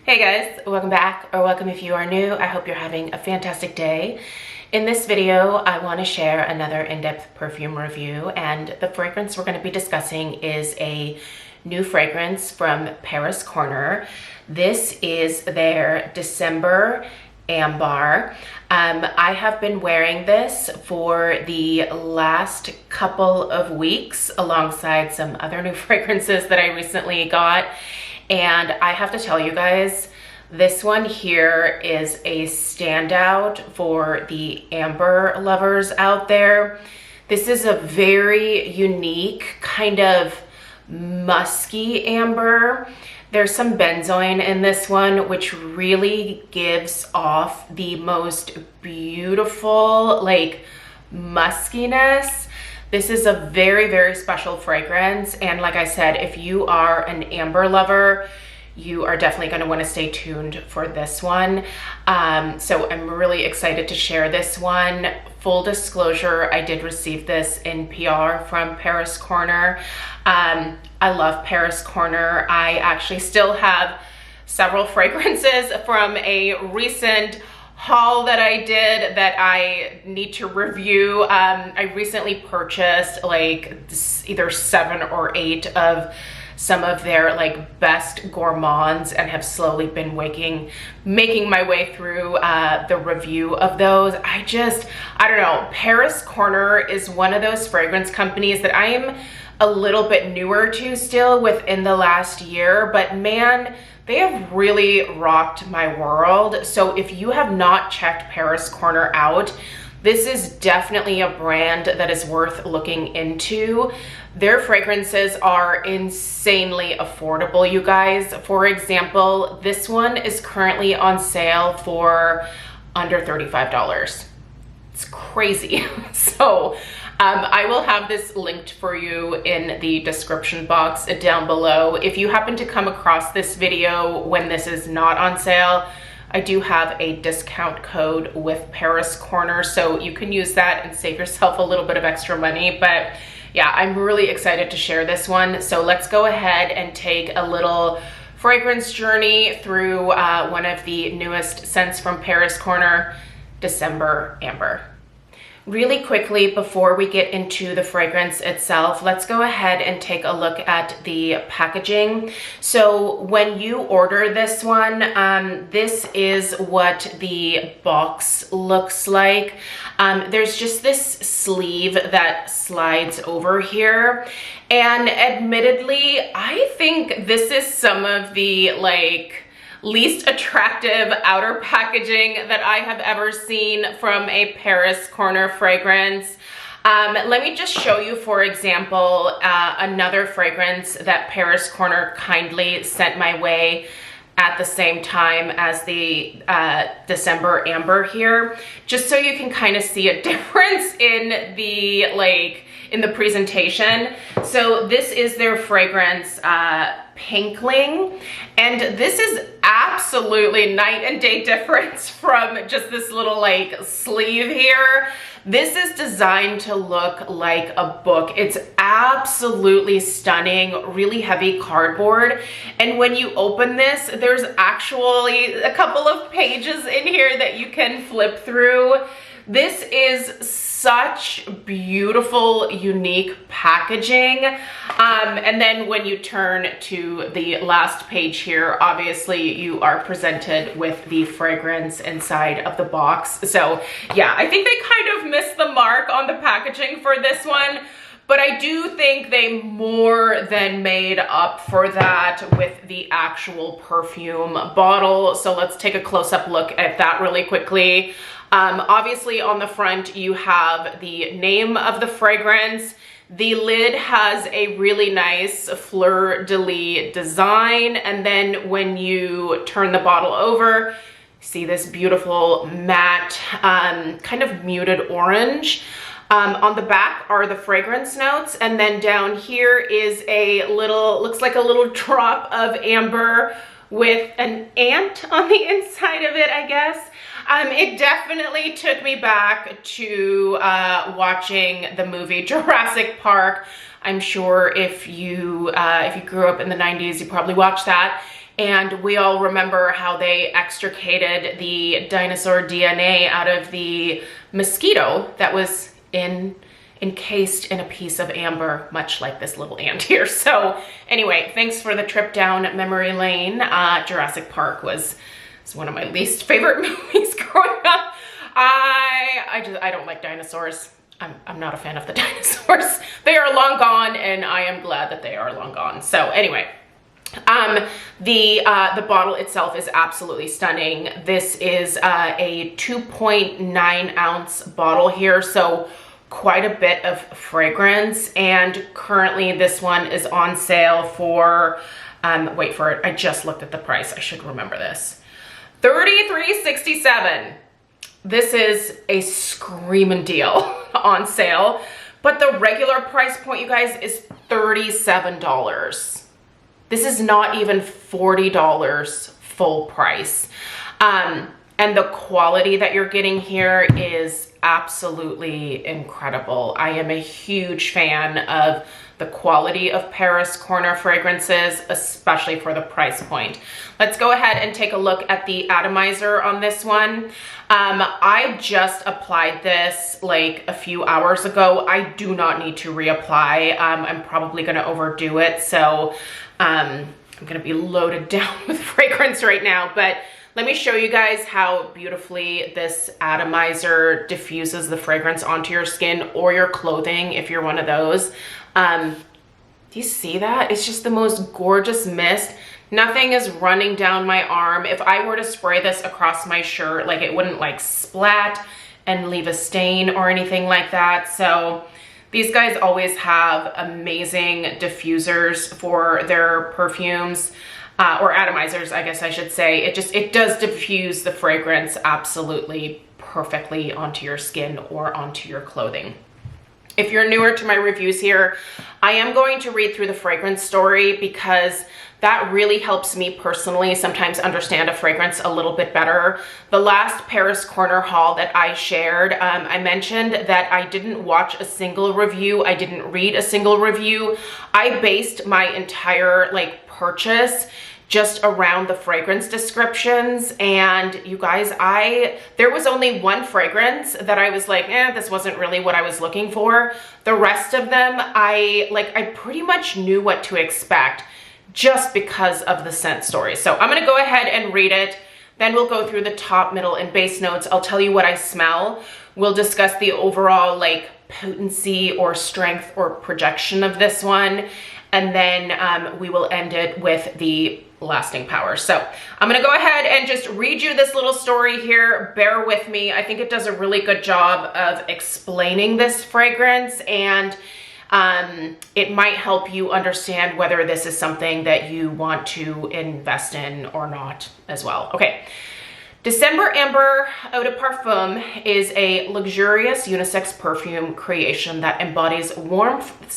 Hey guys, welcome back, or welcome if you are new. I hope you're having a fantastic day. In this video, I want to share another in-depth perfume review, and the fragrance we're going to be discussing is a new fragrance from Paris Corner. This is their December Ambar. I have been wearing this for the last couple of weeks alongside some other new fragrances that I recently got. And I have to tell you guys, this one here is a standout for the amber lovers out there. This is a very unique kind of musky amber. There's some benzoin in this one, which really gives off the most beautiful, like, muskiness. This is a very, very special fragrance. And like I said, if you are an amber lover, you are definitely going to want to stay tuned for this one. So I'm really excited to share this one. Full disclosure, I did receive this in PR from Paris Corner. I love Paris Corner. I actually still have several fragrances from a recent haul that I did that I need to review. I recently purchased like either 7 or 8 of some of their like best gourmands and have slowly been making my way through the review of those. I don't know, Paris Corner is one of those fragrance companies that I am a little bit newer to still within the last year, but man, they have really rocked my world. So if you have not checked Paris Corner out, this is definitely a brand that is worth looking into. Their fragrances are insanely affordable, you guys. For example, this one is currently on sale for under $35. It's crazy. So I will have this linked for you in the description box down below. If you happen to come across this video when this is not on sale, I do have a discount code with Paris Corner, so you can use that and save yourself a little bit of extra money. But yeah, I'm really excited to share this one. So let's go ahead and take a little fragrance journey through one of the newest scents from Paris Corner, December Amber. Really quickly, before we get into the fragrance itself, let's go ahead and take a look at the packaging. So when you order this one, this is what the box looks like. There's just this sleeve that slides over here. And admittedly, I think this is some of the least attractive outer packaging that I have ever seen from a Paris Corner fragrance. Let me just show you, for example, another fragrance that Paris Corner kindly sent my way at the same time as the December Amber here, just so you can kind of see a difference in the in the presentation. So this is their fragrance Pinkling, and this is absolutely night and day difference from just this little sleeve here. This is designed to look like a book. It's absolutely stunning, really heavy cardboard. And when you open this, there's actually a couple of pages in here that you can flip through. This is such beautiful, unique packaging. And then when you turn to the last page here, obviously you are presented with the fragrance inside of the box. So yeah, I think they kind of missed the mark on the packaging for this one, but I do think they more than made up for that with the actual perfume bottle. So let's take a close-up look at that really quickly. Obviously on the front you have the name of the fragrance. The lid has a really nice fleur-de-lis design, and then when you turn the bottle over, see this beautiful matte kind of muted orange. On the back are the fragrance notes, and then down here is a little, looks like a little drop of amber with an ant on the inside of it, I guess. It definitely took me back to watching the movie Jurassic Park. I'm sure if you grew up in the 90s, you probably watched that. And we all remember how they extricated the dinosaur DNA out of the mosquito that was encased in a piece of amber, much like this little ant here. So anyway, thanks for the trip down memory lane. Jurassic Park was one of my least favorite movies growing up. I don't like dinosaurs. I'm not a fan of the dinosaurs. They are long gone, and I am glad that they are long gone. So anyway, the bottle itself is absolutely stunning. This is a 2.9 ounce bottle here, so quite a bit of fragrance. And currently this one is on sale for, wait for it, I just looked at the price. I should remember this. $33.67. This is a screaming deal on sale, but the regular price point, you guys, is $37. This is not even $40 full price. And the quality that you're getting here is absolutely incredible. I am a huge fan of the quality of Paris Corner fragrances, especially for the price point. Let's go ahead and take a look at the atomizer on this one. I just applied this like a few hours ago. I do not need to reapply. I'm probably gonna overdo it, so I'm gonna be loaded down with fragrance right now, but let me show you guys how beautifully this atomizer diffuses the fragrance onto your skin or your clothing if you're one of those. Do you see that? It's just the most gorgeous mist. Nothing is running down my arm. If I were to spray this across my shirt, like it wouldn't like splat and leave a stain or anything like that. So these guys always have amazing diffusers for their perfumes. Or atomizers, I guess I should say. It does diffuse the fragrance absolutely perfectly onto your skin or onto your clothing. If you're newer to my reviews here, I am going to read through the fragrance story because that really helps me personally sometimes understand a fragrance a little bit better. The last Paris Corner haul that I shared, I mentioned that I didn't watch a single review. I didn't read a single review. I based my entire purchase just around the fragrance descriptions. And you guys, there was only one fragrance that I was like, this wasn't really what I was looking for. The rest of them, I pretty much knew what to expect just because of the scent story. So I'm gonna go ahead and read it. Then we'll go through the top, middle, and base notes. I'll tell you what I smell. We'll discuss the overall potency or strength or projection of this one. And then we will end it with the lasting power. So I'm gonna go ahead and just read you this little story here. Bear with me. I think it does a really good job of explaining this fragrance, and it might help you understand whether this is something that you want to invest in or not as well. Okay. December Amber Eau de Parfum is a luxurious unisex perfume creation that embodies warmth,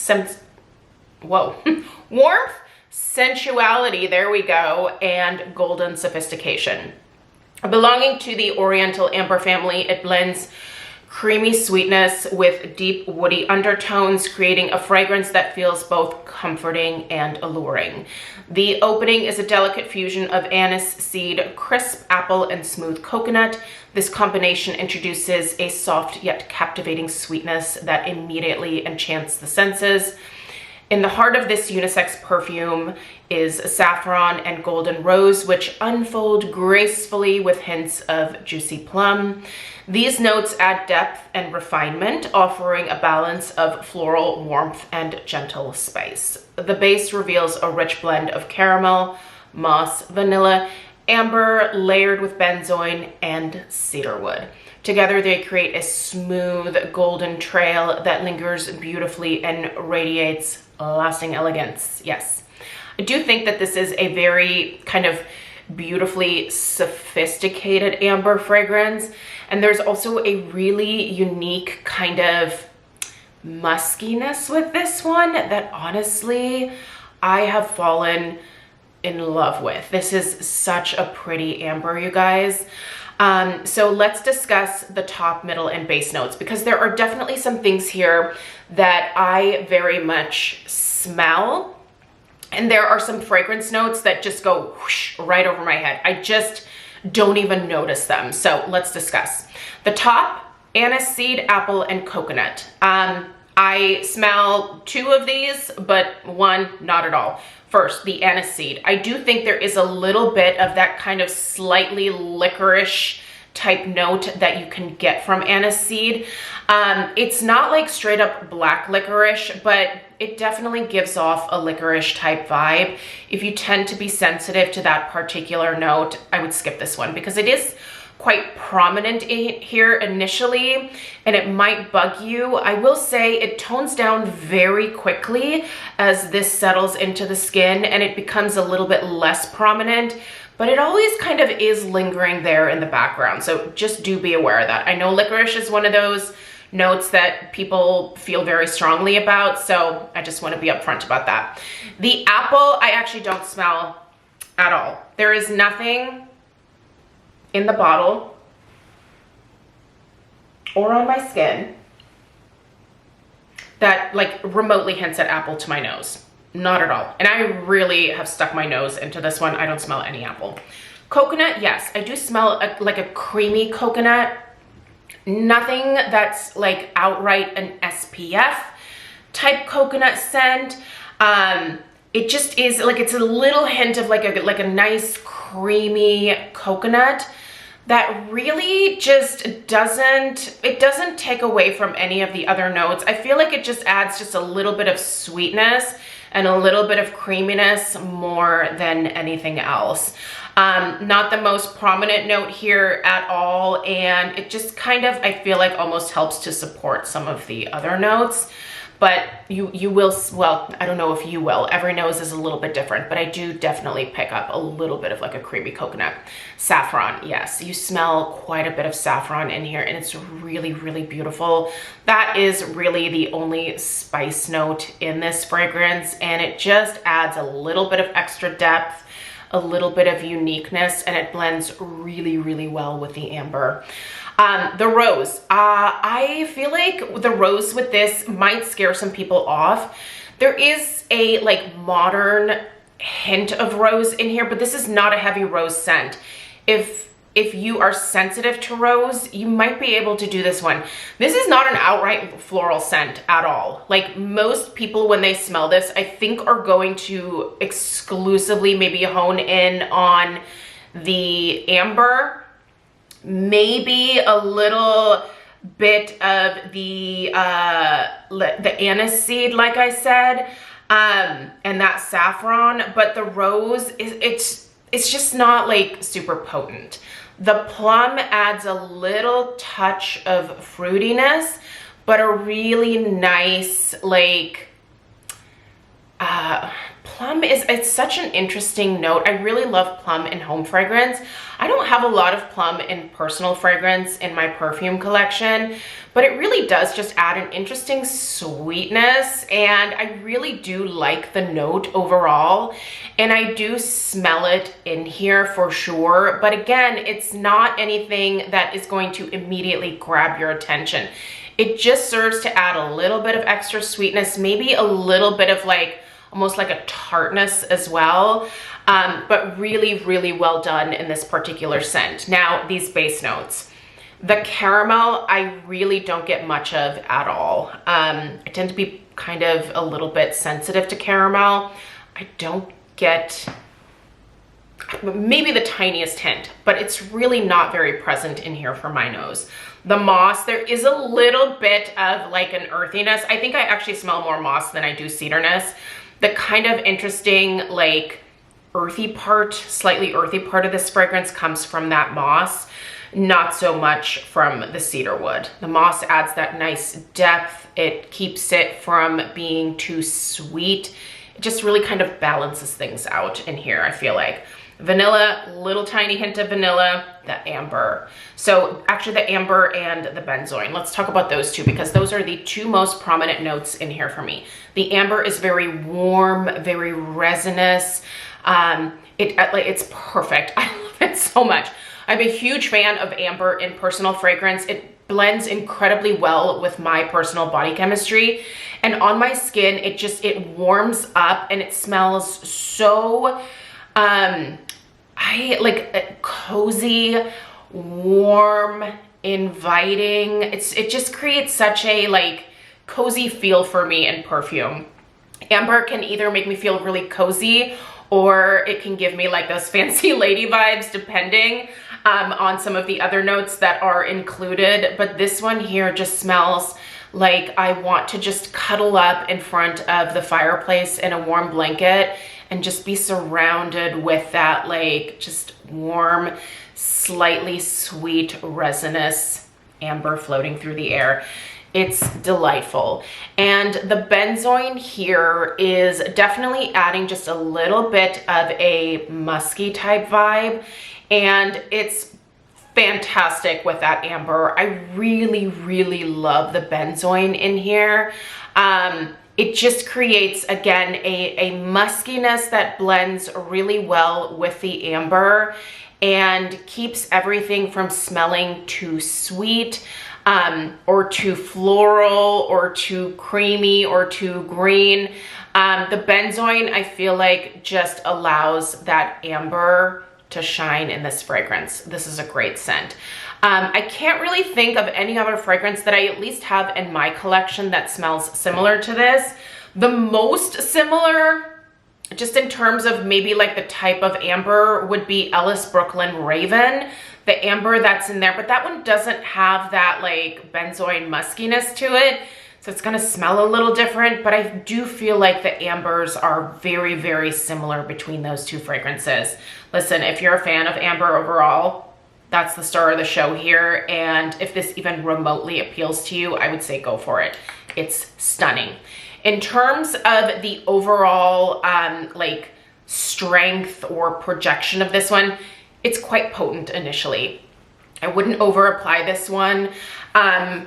sensuality, there we go, and golden sophistication. Belonging to the Oriental Amber family, it blends creamy sweetness with deep woody undertones, creating a fragrance that feels both comforting and alluring. The opening is a delicate fusion of anise seed, crisp apple, and smooth coconut. This combination introduces a soft yet captivating sweetness that immediately enchants the senses. In the heart of this unisex perfume is saffron and golden rose, which unfold gracefully with hints of juicy plum. These notes add depth and refinement, offering a balance of floral warmth and gentle spice. The base reveals a rich blend of caramel, moss, vanilla, amber, layered with benzoin and cedarwood. Together, they create a smooth golden trail that lingers beautifully and radiates lasting elegance. Yes, I do think that this is a very kind of beautifully sophisticated amber fragrance. And there's also a really unique kind of muskiness with this one that honestly, I have fallen in love with. This is such a pretty amber, you guys. So let's discuss the top, middle, and base notes, because there are definitely some things here that I very much smell And there are some fragrance notes that just go whoosh right over my head. I just don't even notice them. So let's discuss. The top, anise seed, apple, and coconut. I smell 2 of these, but 1, not at all. First, the anise seed. I do think there is a little bit of that kind of slightly licorice type note that you can get from anise seed. It's not like straight up black licorice, but it definitely gives off a licorice type vibe. If you tend to be sensitive to that particular note, I would skip this one because it is quite prominent in here initially and it might bug you. I will say it tones down very quickly as this settles into the skin and it becomes a little bit less prominent, but it always kind of is lingering there in the background. So just do be aware of that. I know licorice is one of those notes that people feel very strongly about, so I just want to be upfront about that. The apple, I actually don't smell at all. There is nothing in the bottle or on my skin that like remotely hints at apple to my nose. Not at all. And I really have stuck my nose into this one. I don't smell any apple. Coconut, yes, I do smell like a creamy coconut. Nothing that's like outright an SPF type coconut scent. It just is like, it's a little hint of like a nice creamy coconut that really just doesn't take away from any of the other notes. I feel like it just adds just a little bit of sweetness and a little bit of creaminess more than anything else. Not the most prominent note here at all, and it just kind of, I feel like almost helps to support some of the other notes. But you will, well, I don't know if you will, every nose is a little bit different, but I do definitely pick up a little bit of like a creamy coconut. Saffron, yes, you smell quite a bit of saffron in here and it's really, really beautiful. That is really the only spice note in this fragrance and it just adds a little bit of extra depth, a little bit of uniqueness, and it blends really, really well with the amber. The rose, I feel like the rose with this might scare some people off. There is a like modern hint of rose in here, but this is not a heavy rose scent. If you are sensitive to rose, you might be able to do this one. This is not an outright floral scent at all. Like most people when they smell this, I think are going to exclusively maybe hone in on the amber, maybe a little bit of the anise seed, like I said, and that saffron, but the rose is, it's just not like super potent. The plum adds a little touch of fruitiness, but a really nice like, plum is, it's such an interesting note. I really love plum in home fragrance. I don't have a lot of plum in personal fragrance in my perfume collection, but it really does just add an interesting sweetness, and I really do like the note overall, and I do smell it in here for sure, but again, it's not anything that is going to immediately grab your attention. It just serves to add a little bit of extra sweetness, maybe a little bit of like almost like a tartness as well, but really, really well done in this particular scent. Now, these base notes. The caramel, I really don't get much of at all. I tend to be kind of a little bit sensitive to caramel. I don't get maybe the tiniest hint, but it's really not very present in here for my nose. The moss, there is a little bit of like an earthiness. I think I actually smell more moss than I do cederness. The kind of interesting like earthy part, slightly earthy part of this fragrance comes from that moss, not so much from the cedar wood. The moss adds that nice depth. It keeps it from being too sweet. It just really kind of balances things out in here, I feel like. Vanilla, little tiny hint of vanilla, the amber. So actually the amber and the benzoin. Let's talk about those two because those are the two most prominent notes in here for me. The amber is very warm, very resinous. It's perfect. I love it so much. I'm a huge fan of amber in personal fragrance. It blends incredibly well with my personal body chemistry, and on my skin it warms up and it smells so cozy, warm, inviting. It just creates such a like cozy feel for me in perfume. Amber can either make me feel really cozy or it can give me like those fancy lady vibes, depending on some of the other notes that are included. But this one here just smells like I want to just cuddle up in front of the fireplace in a warm blanket and just be surrounded with that like just warm, slightly sweet, resinous amber floating through the air. It's delightful. And the benzoin here is definitely adding just a little bit of a musky type vibe, and it's fantastic with that amber. I really, really love the benzoin in here. It just creates, again, a muskiness that blends really well with the amber and keeps everything from smelling too sweet, or too floral, or too creamy, or too green. The benzoin, I feel like, just allows that amber to shine in this fragrance. This is a great scent. I can't really think of any other fragrance that I at least have in my collection that smells similar to this. The most similar, just in terms of maybe like the type of amber, would be Ellis Brooklyn Raven, the amber that's in there, but that one doesn't have that like benzoin muskiness to it, so it's gonna smell a little different. But I do feel like the ambers are very, very similar between those two fragrances. Listen, if you're a fan of amber overall, that's the star of the show here, and if this even remotely appeals to you, I would say go for it. It's stunning. In terms of the overall like strength or projection of this one, it's quite potent initially. I wouldn't over apply this one.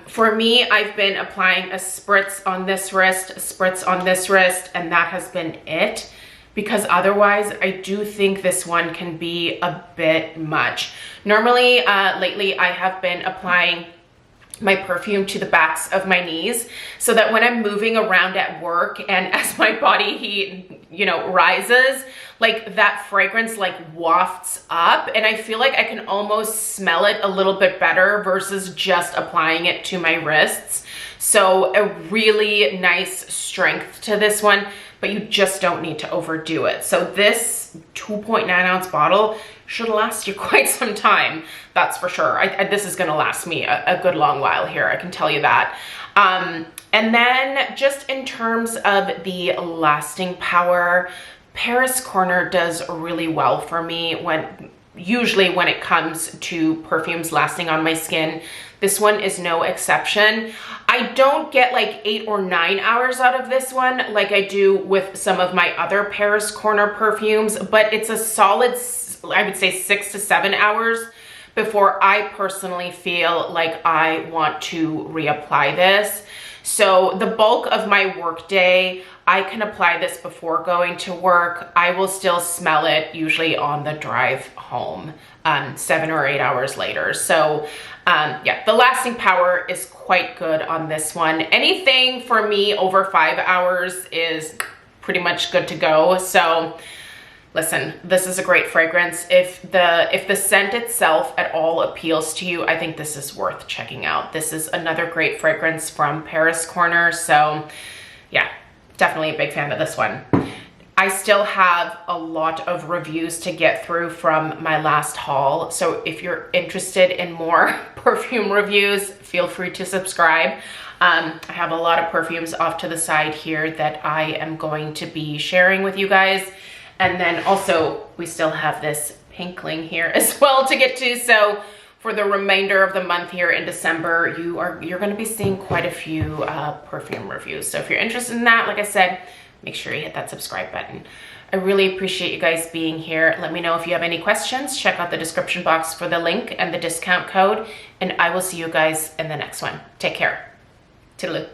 For me, I've been applying a spritz on this wrist, a spritz on this wrist, and that has been it. Because otherwise, I do think this one can be a bit much. Normally, lately, I have been applying my perfume to the backs of my knees so that when I'm moving around at work and as my body heat, you know, rises, like that fragrance like wafts up, and I feel like I can almost smell it a little bit better versus just applying it to my wrists. So a really nice strength to this one, but you just don't need to overdo it. So this 2.9 ounce bottle should last you quite some time, that's for sure. This is gonna last me a good long while here, I can tell you that. And then just in terms of the lasting power, Paris Corner does really well for me usually when it comes to perfumes lasting on my skin. This one is no exception. I don't get like 8 or 9 hours out of this one like I do with some of my other Paris Corner perfumes, but it's a solid, I would say 6 to 7 hours before I personally feel like I want to reapply this. So the bulk of my work day, I can apply this before going to work. I will still smell it usually on the drive home, 7 or 8 hours later. So yeah, the lasting power is quite good on this one. Anything for me over 5 hours is pretty much good to go. So listen, this is a great fragrance. If the scent itself at all appeals to you, I think this is worth checking out. This is another great fragrance from Paris Corner. So yeah, definitely a big fan of this one. I still have a lot of reviews to get through from my last haul. So if you're interested in more perfume reviews, feel free to subscribe. I have a lot of perfumes off to the side here that I am going to be sharing with you guys. And then also we still have this pinkling here as well to get to. So for the remainder of the month here in December, you're going to be seeing quite a few perfume reviews. So if you're interested in that, like I said, make sure you hit that subscribe button. I really appreciate you guys being here. Let me know if you have any questions. Check out the description box for the link and the discount code, and I will see you guys in the next one. Take care. Toodaloo.